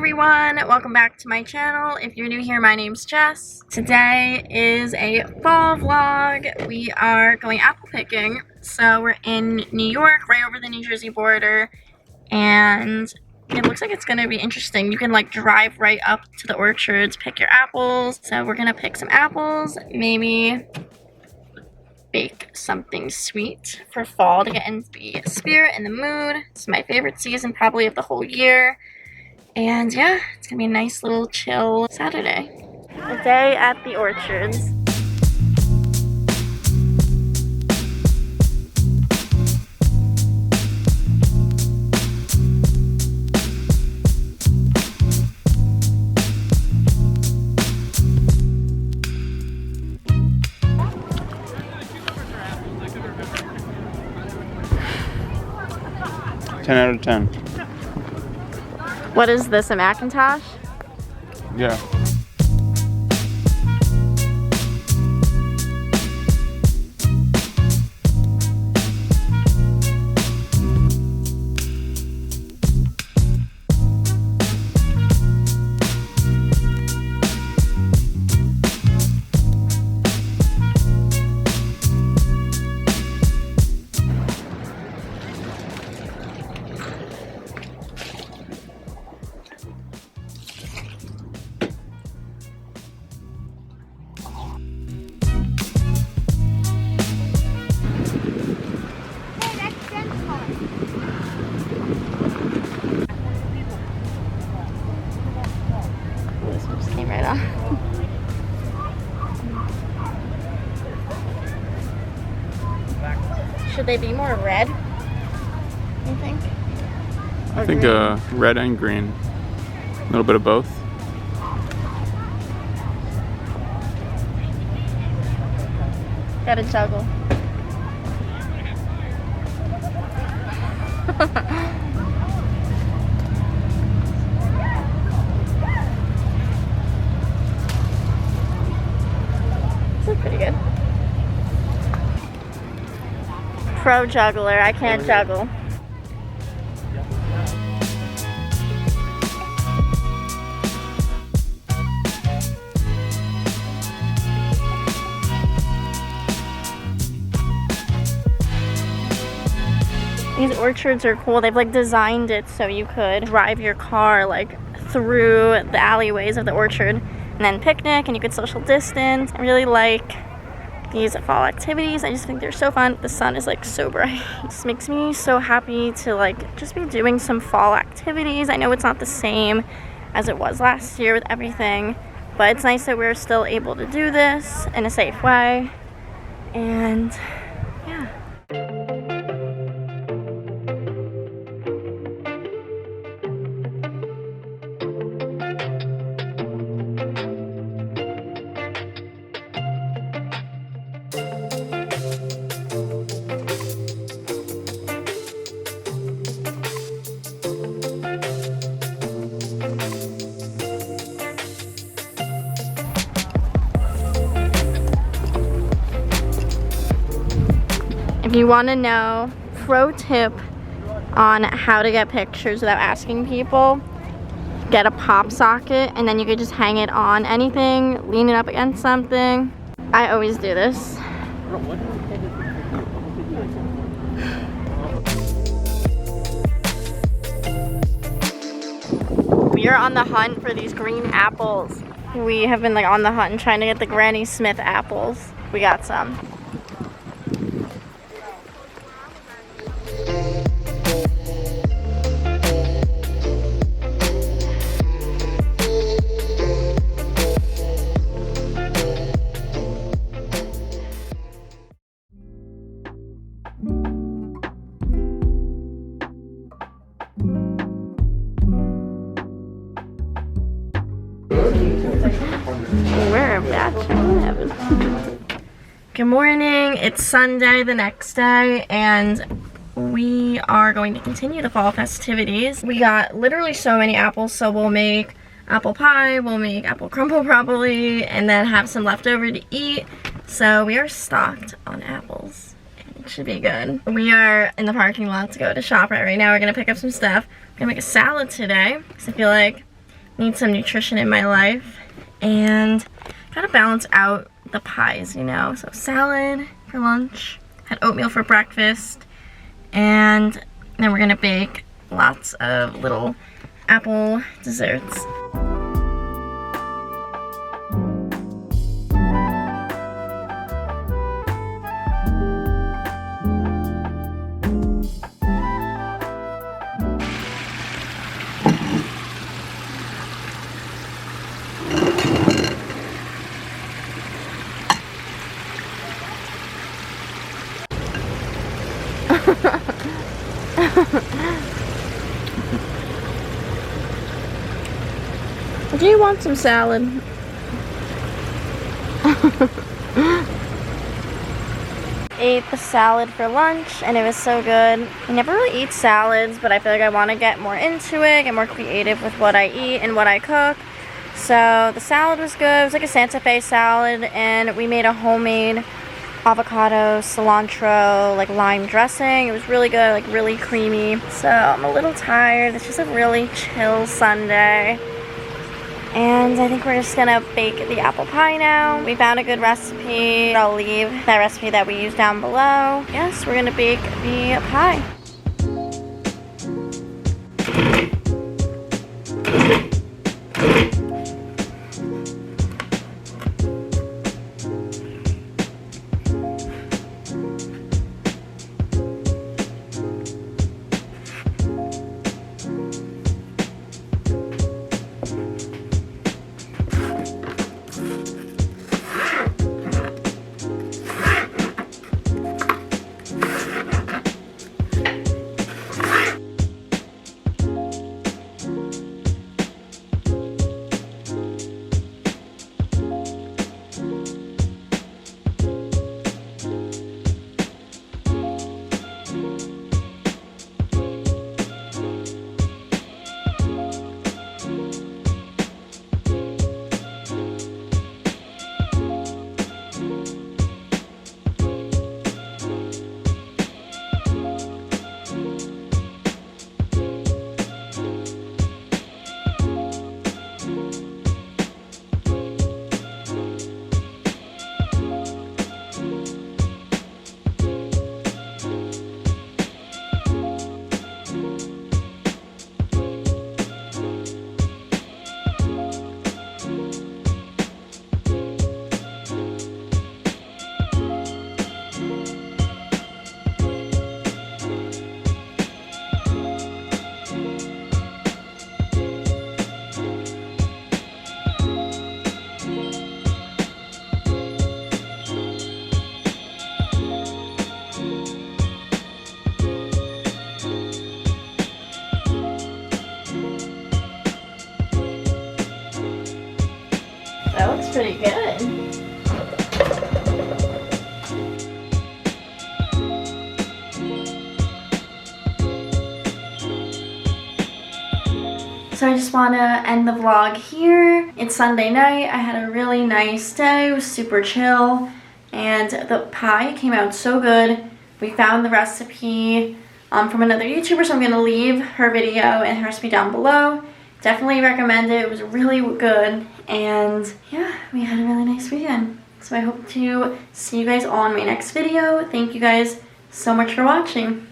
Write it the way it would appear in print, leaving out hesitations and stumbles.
everyone, welcome back to my channel. If you're new here, my name's Jess. Today is a fall vlog. We are going apple picking. So we're in New York, right over the New Jersey border, and it looks like it's gonna be interesting. You can like drive right up to the orchards, pick your apples. So we're gonna pick some apples, maybe bake something sweet for fall to get in the spirit and the mood. It's my favorite season probably of the whole year. And yeah, it's gonna be a nice little chill Saturday. A day at the orchards. Ten out of 10. What is this, a Macintosh? Yeah. This one just came right off. Should they be more red, you think? Or I think green? red and green. A little bit of both. Gotta juggle. This is pretty good. Pro juggler, I can't juggle. These orchards are cool. They've like designed it so you could drive your car like through the alleyways of the orchard and then picnic, and you could social distance. I really like these fall activities. I just think they're so fun. The sun is like so bright. It just makes me so happy to like just be doing some fall activities. I know it's not the same as it was last year with everything, but it's nice that we're still able to do this in a safe way. And yeah. If you want to know, pro tip on how to get pictures without asking people, get a pop socket and then you could just hang it on anything, lean it up against something. I always do this. We are on the hunt for these green apples. We have been like on the hunt and trying to get the Granny Smith apples. We got some. Where that lives. Good morning. It's Sunday, the next day, and we are going to continue the fall festivities. We got literally so many apples, so we'll make apple pie, we'll make apple crumble probably, and then have some left over to eat. So we are stocked on apples. It should be good. We are in the parking lot to go to ShopRite right now. We're gonna pick up some stuff. We're gonna make a salad today because I feel like need some nutrition in my life and gotta balance out the pies, you know. So salad for lunch, had oatmeal for breakfast, and then we're gonna bake lots of little apple desserts. Do you want some salad? Ate the salad for lunch and it was so good. I never really eat salads, but I feel like I want to get more into it, get more creative with what I eat and what I cook. So the salad was good. It was like a Santa Fe salad, and we made a homemade avocado, cilantro, like lime dressing. It was really good, like really creamy. So I'm a little tired. It's just a really chill Sunday. And I think we're just gonna bake the apple pie now. We found a good recipe. I'll leave that recipe that we use down below. Yes, we're gonna bake the pie. That looks pretty good. So I just want to end the vlog here. It's Sunday night. I had a really nice day. It was super chill. And the pie came out so good. We found the recipe from another YouTuber, so I'm going to leave her video and her recipe down below. Definitely recommend it. It was really good. And yeah, we had a really nice weekend. So I hope to see you guys all in my next video. Thank you guys so much for watching.